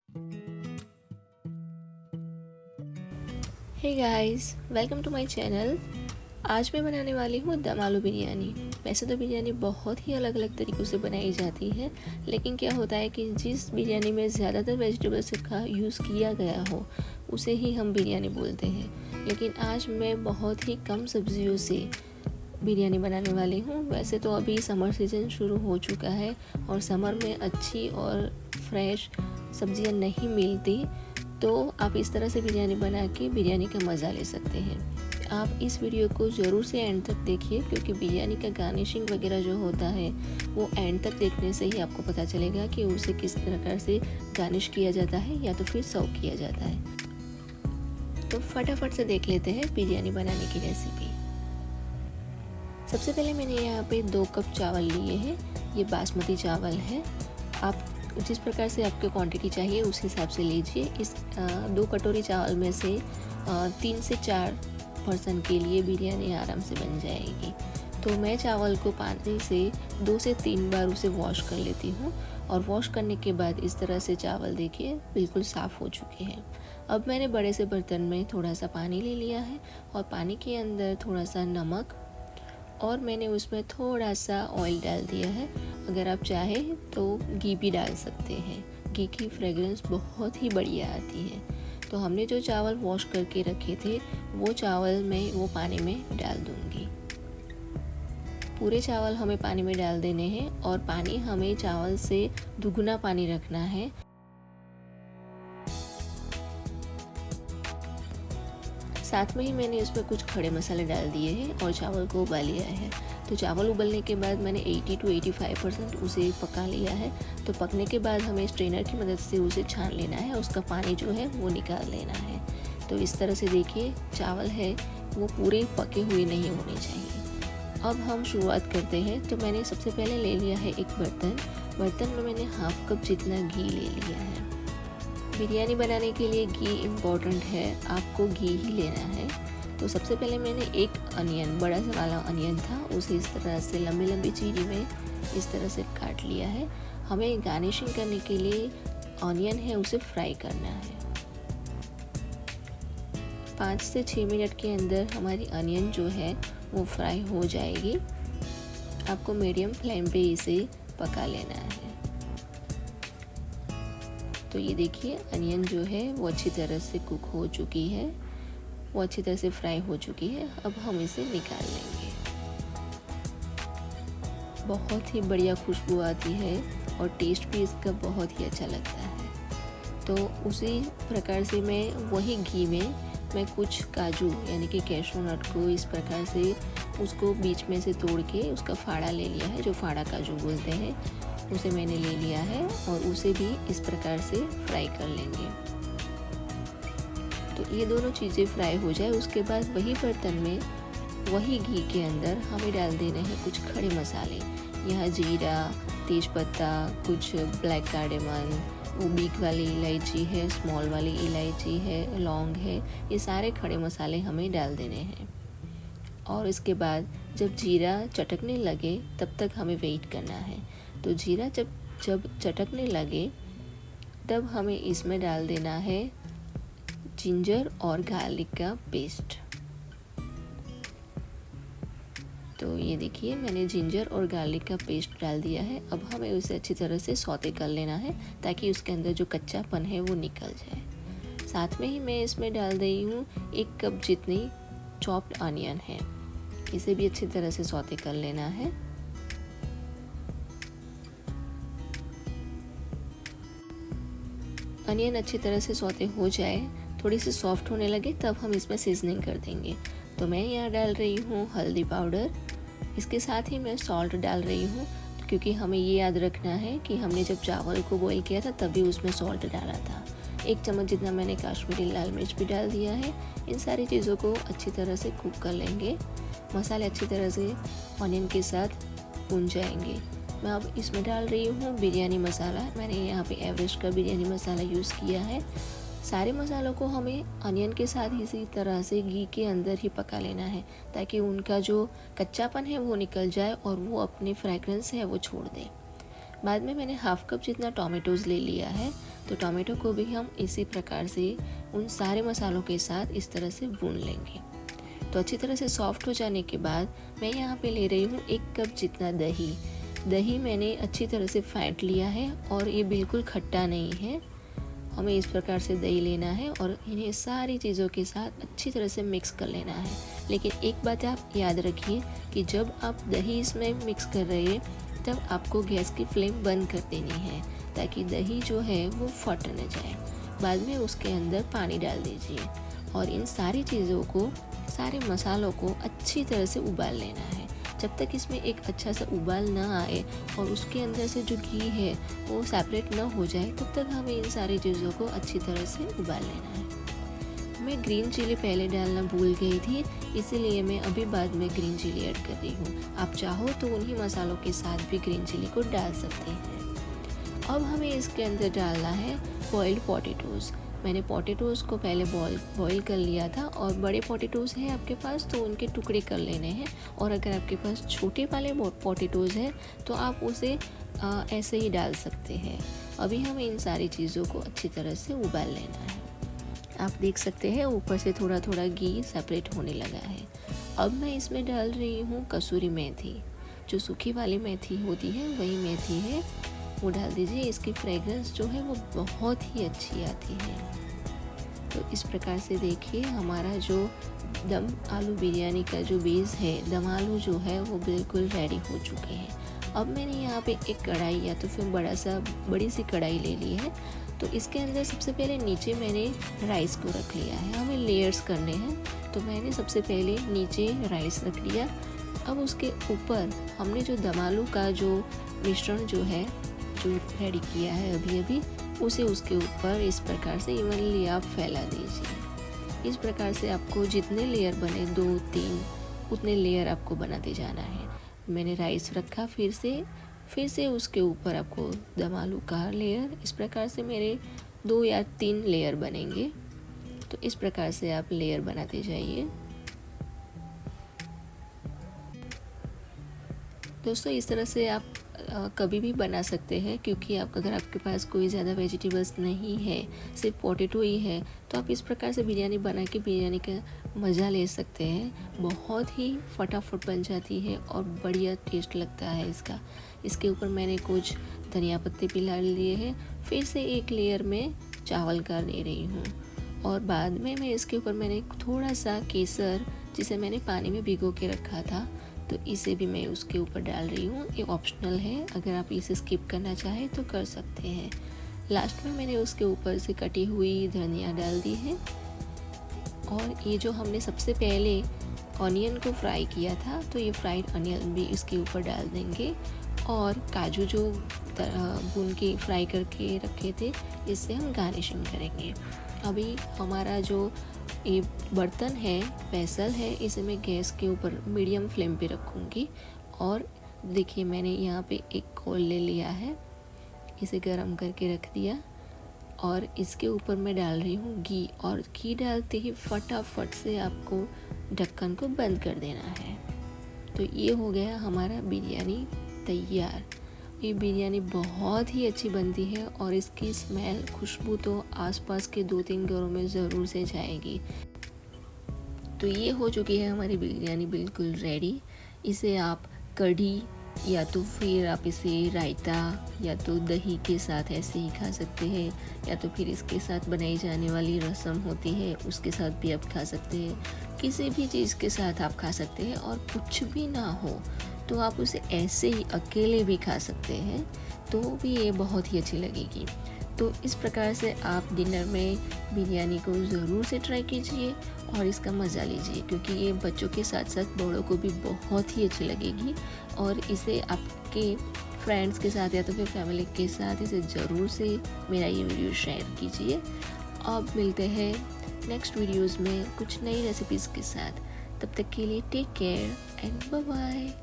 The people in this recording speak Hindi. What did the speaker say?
Hey guys, welcome to my channel. आज मैं बनाने वाली हूँ दम आलू बिरयानी। वैसे तो बिरयानी बहुत ही अलग अलग तरीक़ों से बनाई जाती है, लेकिन क्या होता है कि जिस बिरयानी में ज़्यादातर वेजिटेबल्स का यूज़ किया गया हो उसे ही हम बिरयानी बोलते हैं। लेकिन आज मैं बहुत ही कम सब्जियों से बिरयानी बनाने वाली हूँ। वैसे तो अभी समर सीज़न शुरू हो चुका है और समर में अच्छी और फ्रेश सब्जियाँ नहीं मिलती, तो आप इस तरह से बिरयानी बना के बिरयानी का मज़ा ले सकते हैं। आप इस वीडियो को ज़रूर से एंड तक देखिए, क्योंकि बिरयानी का गार्निशिंग वगैरह जो होता है वो एंड तक देखने से ही आपको पता चलेगा कि उसे किस प्रकार से गार्निश किया जाता है या तो फिर सर्व किया जाता है। तो फटाफट से देख लेते हैं बिरयानी बनाने की रेसिपी। सबसे पहले मैंने यहाँ पे 2 कप चावल लिए हैं। ये बासमती चावल है। आप जिस प्रकार से आपको क्वांटिटी चाहिए उस हिसाब से लीजिए। इस 2 कटोरी चावल में से 3 से 4 पर्सन के लिए बिरयानी आराम से बन जाएगी। तो मैं चावल को पानी से 2 से 3 बार उसे वॉश कर लेती हूँ, और वॉश करने के बाद इस तरह से चावल देखिए बिल्कुल साफ़ हो चुके हैं। अब मैंने बड़े से बर्तन में थोड़ा सा पानी ले लिया है, और पानी के अंदर थोड़ा सा नमक, और मैंने उसमें थोड़ा सा ऑयल डाल दिया है। अगर आप चाहें तो घी भी डाल सकते हैं। घी की फ्रेगरेंस बहुत ही बढ़िया आती है। तो हमने जो चावल वॉश करके रखे थे वो चावल मैं वो पानी में डाल दूंगी। पूरे चावल हमें पानी में डाल देने हैं, और पानी हमें चावल से दुगुना पानी रखना है। साथ में ही मैंने इसमें कुछ खड़े मसाले डाल दिए हैं और चावल को उबाल लिया है। तो चावल उबलने के बाद मैंने 80 to 85% उसे पका लिया है। तो पकने के बाद हमें स्ट्रेनर की मदद से उसे छान लेना है, उसका पानी जो है वो निकाल लेना है। तो इस तरह से देखिए चावल है वो पूरे पके हुए नहीं होने चाहिए। अब हम शुरुआत करते हैं। तो मैंने सबसे पहले ले लिया है एक बर्तन में मैंने हाफ कप जितना घी ले लिया है। बिरयानी बनाने के लिए घी इम्पॉर्टेंट है, आपको घी ही लेना है। तो सबसे पहले मैंने एक अनियन, बड़ा सा वाला अनियन था, उसे इस तरह से लंबी लंबी चीरी में इस तरह से काट लिया है। हमें गार्निशिंग करने के लिए अनियन है उसे फ्राई करना है। 5 से 6 मिनट के अंदर हमारी अनियन जो है वो फ्राई हो जाएगी। आपको मीडियम फ्लेम पे इसे पका लेना है। तो ये देखिए अनियन जो है वो अच्छी तरह से कुक हो चुकी है, वो अच्छी तरह से फ्राई हो चुकी है। अब हम इसे निकाल लेंगे। बहुत ही बढ़िया खुशबू आती है और टेस्ट भी इसका बहुत ही अच्छा लगता है। तो उसी प्रकार से मैं वही घी में मैं कुछ काजू यानी कि कैशू नट को इस प्रकार से उसको बीच में से तोड़ के उसका फाड़ा ले लिया है, जो फाड़ा काजू बोलते हैं, उसे मैंने ले लिया है, और उसे भी इस प्रकार से फ्राई कर लेंगे। तो ये दोनों चीज़ें फ्राई हो जाए उसके बाद वही बर्तन में वही घी के अंदर हमें डाल देने हैं कुछ खड़े मसाले। यहाँ जीरा, तेज़पत्ता, कुछ ब्लैक कार्डेमन, वो बिग वाली इलायची है, स्मॉल वाली इलायची है, लौंग है, ये सारे खड़े मसाले हमें डाल देने हैं। और इसके बाद जब जीरा चटकने लगे तब तक हमें वेट करना है। तो जीरा जब चटकने लगे तब हमें इसमें डाल देना है जिंजर और गार्लिक का पेस्ट। तो ये देखिए मैंने जिंजर और गार्लिक का पेस्ट डाल दिया है। अब हमें उसे अच्छी तरह से सौते कर लेना है ताकि उसके अंदर जो कच्चापन है वो निकल जाए। साथ में ही मैं इसमें डाल रही हूँ 1 कप जितनी चॉप्ड अनियन है, इसे भी अच्छी तरह से सौते कर लेना है। अनियन अच्छी तरह से सौते हो जाए, थोड़ी सी सॉफ्ट होने लगे, तब हम इसमें सीजनिंग कर देंगे। तो मैं यहाँ डाल रही हूँ हल्दी पाउडर, इसके साथ ही मैं सॉल्ट डाल रही हूँ, क्योंकि हमें ये याद रखना है कि हमने जब चावल को बॉईल किया था तभी उसमें सॉल्ट डाला था। 1 चम्मच जितना मैंने काश्मीरी लाल मिर्च भी डाल दिया है। इन सारी चीज़ों को अच्छी तरह से कुक कर लेंगे। मसाले अच्छी तरह से ऑनियन के साथ भुन जाएंगे। मैं अब इसमें डाल रही हूँ बिरयानी मसाला। मैंने यहाँ पे एवरेस्ट का बिरयानी मसाला यूज़ किया है। सारे मसालों को हमें अनियन के साथ इसी तरह से घी के अंदर ही पका लेना है, ताकि उनका जो कच्चापन है वो निकल जाए और वो अपनी फ्रेगरेंस है वो छोड़ दे। बाद में मैंने हाफ कप जितना टोमेटोज़ ले लिया है। तो टोमेटो को भी हम इसी प्रकार से उन सारे मसालों के साथ इस तरह से भून लेंगे। तो अच्छी तरह से सॉफ्ट हो जाने के बाद मैं यहाँ पे ले रही हूँ 1 कप जितना दही। दही मैंने अच्छी तरह से फेंट लिया है और ये बिल्कुल खट्टा नहीं है। हमें इस प्रकार से दही लेना है और इन्हें सारी चीज़ों के साथ अच्छी तरह से मिक्स कर लेना है। लेकिन एक बात आप याद रखिए कि जब आप दही इसमें मिक्स कर रहे हैं तब आपको गैस की फ्लेम बंद कर देनी है, ताकि दही जो है वो फट न जाए। बाद में उसके अंदर पानी डाल दीजिए और इन सारी चीज़ों को, सारे मसालों को अच्छी तरह से उबाल लेना है। जब तक इसमें एक अच्छा सा उबाल ना आए और उसके अंदर से जो घी है वो सेपरेट ना हो जाए, तब तक हमें इन सारी चीज़ों को अच्छी तरह से उबाल लेना है। मैं ग्रीन चिली पहले डालना भूल गई थी, इसीलिए मैं अभी बाद में ग्रीन चिली ऐड कर रही हूँ। आप चाहो तो उन्हीं मसालों के साथ भी ग्रीन चिली को डाल सकते हैं। अब हमें इसके अंदर डालना है बॉइल्ड पोटैटोज़। मैंने पोटैटोज़ को पहले बॉईल कर लिया था, और बड़े पोटैटोज़ हैं आपके पास तो उनके टुकड़े कर लेने हैं, और अगर आपके पास छोटे वाले पोटैटोज़ हैं तो आप उसे ऐसे ही डाल सकते हैं। अभी हमें इन सारी चीज़ों को अच्छी तरह से उबाल लेना है। आप देख सकते हैं ऊपर से थोड़ा थोड़ा घी सेपरेट होने लगा है। अब मैं इसमें डाल रही हूँ कसूरी मेथी। जो सूखी वाली मेथी होती है वही मेथी है, वो डाल दीजिए। इसकी फ्रेगरेंस जो है वो बहुत ही अच्छी आती है। तो इस प्रकार से देखिए हमारा जो दम आलू बिरयानी का जो बेस है, दम आलू जो है वो बिल्कुल रेडी हो चुके हैं। अब मैंने यहाँ पे एक कढ़ाई या तो फिर बड़ी सी कढ़ाई ले ली है। तो इसके अंदर सबसे पहले नीचे मैंने राइस को रख लिया है। हमें लेयर्स करने हैं, तो मैंने सबसे पहले नीचे राइस रख लिया। अब उसके ऊपर हमने जो दम आलू का जो मिश्रण जो है जो रेडी किया है अभी उसे उसके ऊपर इस प्रकार से इवनली आप फैला दीजिए। इस प्रकार से आपको जितने लेयर बने 2-3 उतने लेयर आपको बनाते जाना है। मैंने राइस रखा, फिर से उसके ऊपर आपको दम आलू का लेयर, इस प्रकार से मेरे 2 या 3 लेयर बनेंगे। तो इस प्रकार से आप लेयर बनाते जाइए। दोस्तों इस तरह से आप कभी भी बना सकते हैं, क्योंकि अगर आपके पास कोई ज़्यादा वेजिटेबल्स नहीं है, सिर्फ पोटैटो ही है, तो आप इस प्रकार से बिरयानी बना के बिरयानी का मज़ा ले सकते हैं। बहुत ही फटाफट बन जाती है और बढ़िया टेस्ट लगता है इसका। इसके ऊपर मैंने कुछ धनिया पत्ते भी डाल लिए हैं। फिर से एक लेयर में चावल का दे रही हूँ, और बाद में मैं इसके ऊपर मैंने थोड़ा सा केसर, जिसे मैंने पानी में भिगो के रखा था, तो इसे भी मैं उसके ऊपर डाल रही हूँ। ये ऑप्शनल है, अगर आप इसे स्किप करना चाहें तो कर सकते हैं। लास्ट में मैंने उसके ऊपर से कटी हुई धनिया डाल दी है, और ये जो हमने सबसे पहले ऑनियन को फ्राई किया था, तो ये फ्राइड ऑनियन भी इसके ऊपर डाल देंगे, और काजू जो भून के फ्राई करके रखे थे, इससे हम गार्निशिंग करेंगे। अभी हमारा जो ये बर्तन है, वेसल है, इसे मैं गैस के ऊपर मीडियम फ्लेम पे रखूँगी। और देखिए मैंने यहाँ पे एक कोल ले लिया है, इसे गरम करके रख दिया, और इसके ऊपर मैं डाल रही हूँ घी। और घी डालते ही फटाफट से आपको ढक्कन को बंद कर देना है। तो ये हो गया हमारा बिरयानी तैयार। ये बिरयानी बहुत ही अच्छी बनती है, और इसकी स्मेल, खुशबू तो आसपास के 2-3 घरों में ज़रूर से जाएगी। तो ये हो चुकी है हमारी बिरयानी बिल्कुल रेडी। इसे आप कढ़ी, या तो फिर आप इसे रायता या तो दही के साथ ऐसे ही खा सकते हैं, या तो फिर इसके साथ बनाई जाने वाली रसम होती है उसके साथ भी आप खा सकते हैं। किसी भी चीज़ के साथ आप खा सकते हैं, और कुछ भी ना हो तो आप उसे ऐसे ही अकेले भी खा सकते हैं, तो भी ये बहुत ही अच्छी लगेगी। तो इस प्रकार से आप डिनर में बिरयानी को ज़रूर से ट्राई कीजिए और इसका मज़ा लीजिए, क्योंकि ये बच्चों के साथ साथ बड़ों को भी बहुत ही अच्छी लगेगी। और इसे आपके फ्रेंड्स के साथ या तो फिर फैमिली के साथ इसे ज़रूर से मेरा ये वीडियो शेयर कीजिए। अब मिलते हैं नेक्स्ट वीडियोज़ में कुछ नई रेसिपीज़ के साथ। तब तक के लिए take care and bye bye.